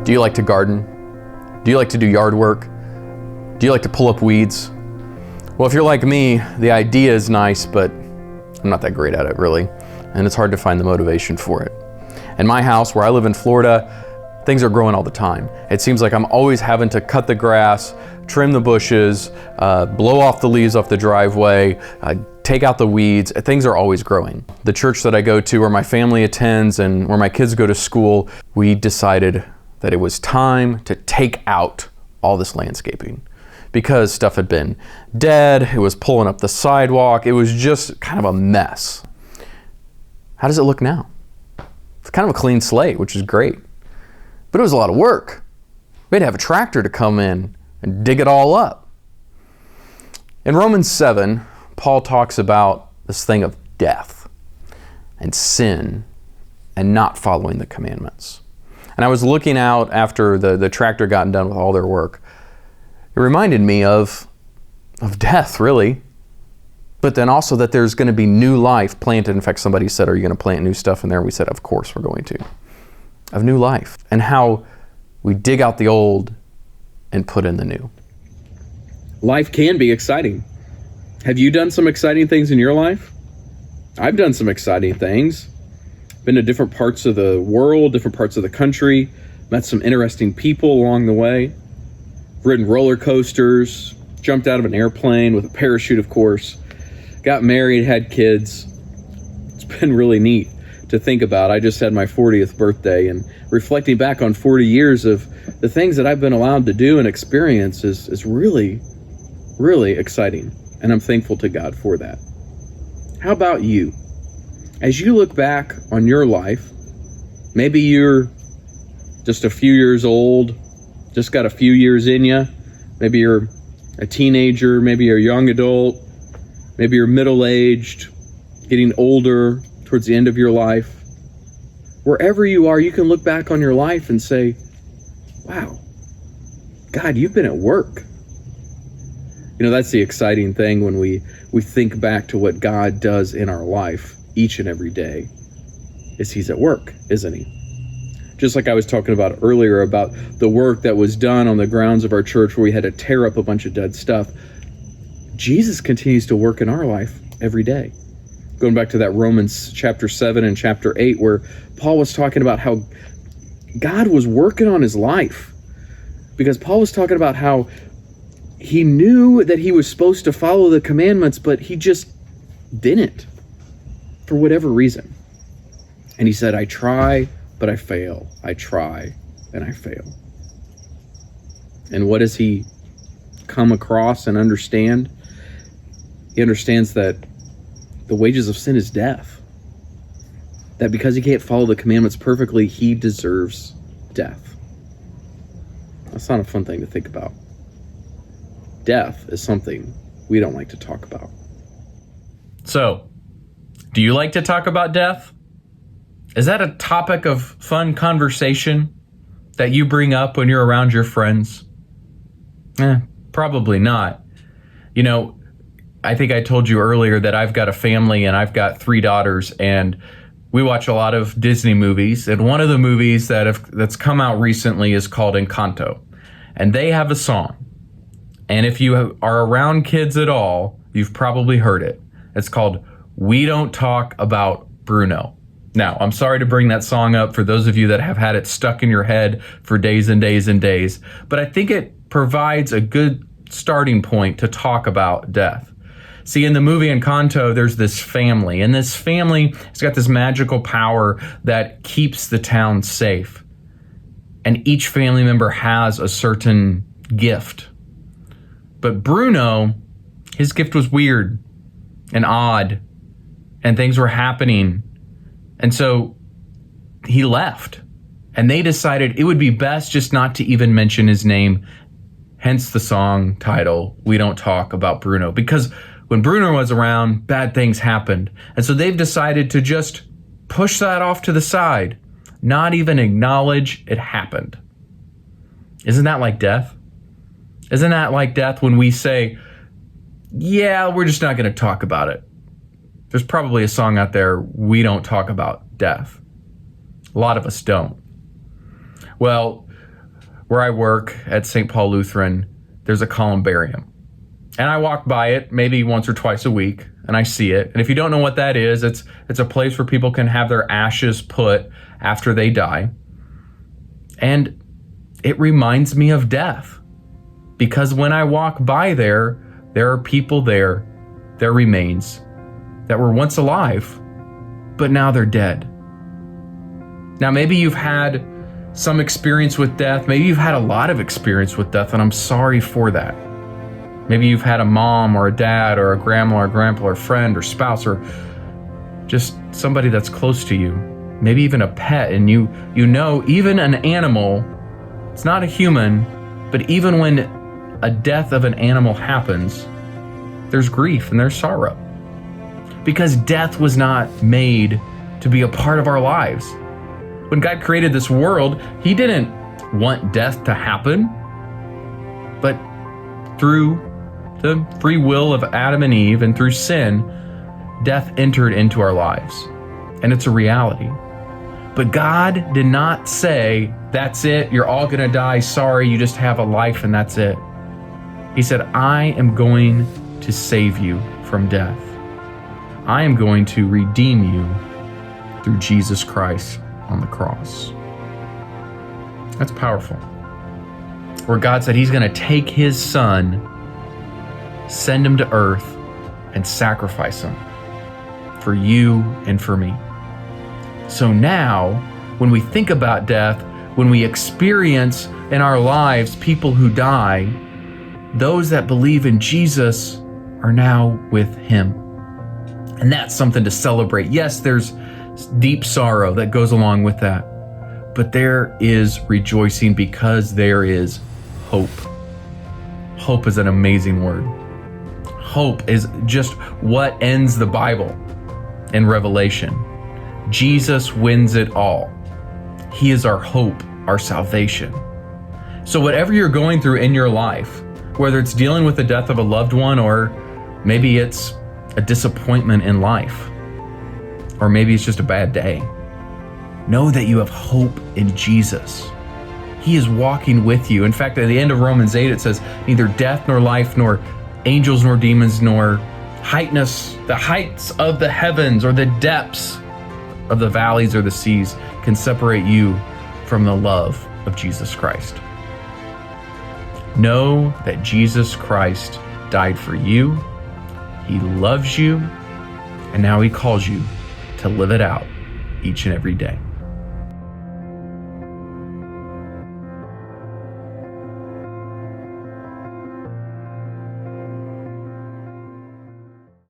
Do you like to garden? Do you like to do yard work? Do you like to pull up weeds? Well, if you're like me, the idea is nice, but I'm not that great at it, really. And it's hard to find the motivation for it. In my house, where I live in Florida, things are growing all the time. It seems like I'm always having to cut the grass, trim the bushes, blow off the leaves off the driveway, take out the weeds. Things are always growing. The church that I go to, where my family attends and where my kids go to school, we decided that it was time to take out all this landscaping because stuff had been dead, it was pulling up the sidewalk, it was just kind of a mess. How does it look now? It's kind of a clean slate, which is great. But it was a lot of work. We had to have a tractor to come in and dig it all up. In Romans 7, Paul talks about this thing of death and sin and not following the commandments. And I was looking out after the tractor got done with all their work. It reminded me of death, really. But then also that there's going to be new life planted. In fact, somebody said, are you going to plant new stuff in there? We said, of course we're going to. Of new life. And how we dig out the old and put in the new. Life can be exciting. Have you done some exciting things in your life? I've done some exciting things. Been to different parts of the world, different parts of the country, met some interesting people along the way, ridden roller coasters, jumped out of an airplane with a parachute, of course, got married, had kids. It's been really neat to think about. I just had my 40th birthday, and reflecting back on 40 years of the things that I've been allowed to do and experience is really, really exciting. And I'm thankful to God for that. How about you? As you look back on your life, maybe you're just a few years old, just got a few years in you. Maybe you're a teenager, maybe you're a young adult, maybe you're middle-aged, getting older towards the end of your life. Wherever you are, you can look back on your life and say, wow, God, you've been at work. You know, that's the exciting thing when we think back to what God does in our life each and every day, is He's at work, isn't He? Just like I was talking about earlier about the work that was done on the grounds of our church where we had to tear up a bunch of dead stuff. Jesus continues to work in our life every day. Going back to that Romans chapter 7 and chapter 8 where Paul was talking about how God was working on his life. Because Paul was talking about how he knew that he was supposed to follow the commandments, but he just didn't for whatever reason. And he said, I try, but I fail. I try, and I fail. And what does he come across and understand? He understands that the wages of sin is death. That because he can't follow the commandments perfectly, he deserves death. That's not a fun thing to think about. Death is something we don't like to talk about. So, do you like to talk about death? Is that a topic of fun conversation that you bring up when you're around your friends? Probably not. You know, I think I told you earlier that I've got a family and I've got 3 daughters, and we watch a lot of Disney movies. And one of the movies that's come out recently is called Encanto. And they have a song. And if you are around kids at all, you've probably heard it. It's called We Don't Talk About Bruno. Now, I'm sorry to bring that song up for those of you that have had it stuck in your head for days and days and days, but I think it provides a good starting point to talk about death. See, in the movie Encanto, there's this family, and this family has got this magical power that keeps the town safe. And each family member has a certain gift. But Bruno, his gift was weird and odd, and things were happening. And so he left, and they decided it would be best just not to even mention his name. Hence the song title, We Don't Talk About Bruno, because when Bruno was around, bad things happened. And so they've decided to just push that off to the side, not even acknowledge it happened. Isn't that like death? Isn't that like death when we say, yeah, we're just not going to talk about it? There's probably a song out there, we don't talk about death. A lot of us don't. Well, where I work at St. Paul Lutheran, there's a columbarium. And I walk by it maybe once or twice a week, and I see it. And if you don't know what that is, it's a place where people can have their ashes put after they die. And it reminds me of death. Because when I walk by there are people there, their remains, that were once alive, but now they're dead. Now, maybe you've had some experience with death. Maybe you've had a lot of experience with death, and I'm sorry for that. Maybe you've had a mom or a dad or a grandma or grandpa or friend or spouse or just somebody that's close to you. Maybe even a pet, and you know even an animal, it's not a human, but even when a death of an animal happens, there's grief and there's sorrow. Because death was not made to be a part of our lives. When God created this world, He didn't want death to happen, but through the free will of Adam and Eve and through sin, death entered into our lives. And it's a reality. But God did not say, that's it, you're all gonna die, sorry, you just have a life and that's it. He said, I am going to save you from death. I am going to redeem you through Jesus Christ on the cross. That's powerful. Where God said He's going to take His Son, send Him to earth, and sacrifice Him for you and for me. So now, when we think about death, when we experience in our lives people who die, those that believe in Jesus are now with Him. And that's something to celebrate. Yes, there's deep sorrow that goes along with that, but there is rejoicing because there is hope. Hope is an amazing word. Hope is just what ends the Bible in Revelation. Jesus wins it all. He is our hope, our salvation. So whatever you're going through in your life, whether it's dealing with the death of a loved one, or maybe it's a disappointment in life, or maybe it's just a bad day, know that you have hope in Jesus. He is walking with you. In fact, at the end of Romans 8, it says, neither death nor life, nor angels nor demons, nor the heights of the heavens or the depths of the valleys or the seas can separate you from the love of Jesus Christ. Know that Jesus Christ died for you. He loves you, and now He calls you to live it out each and every day.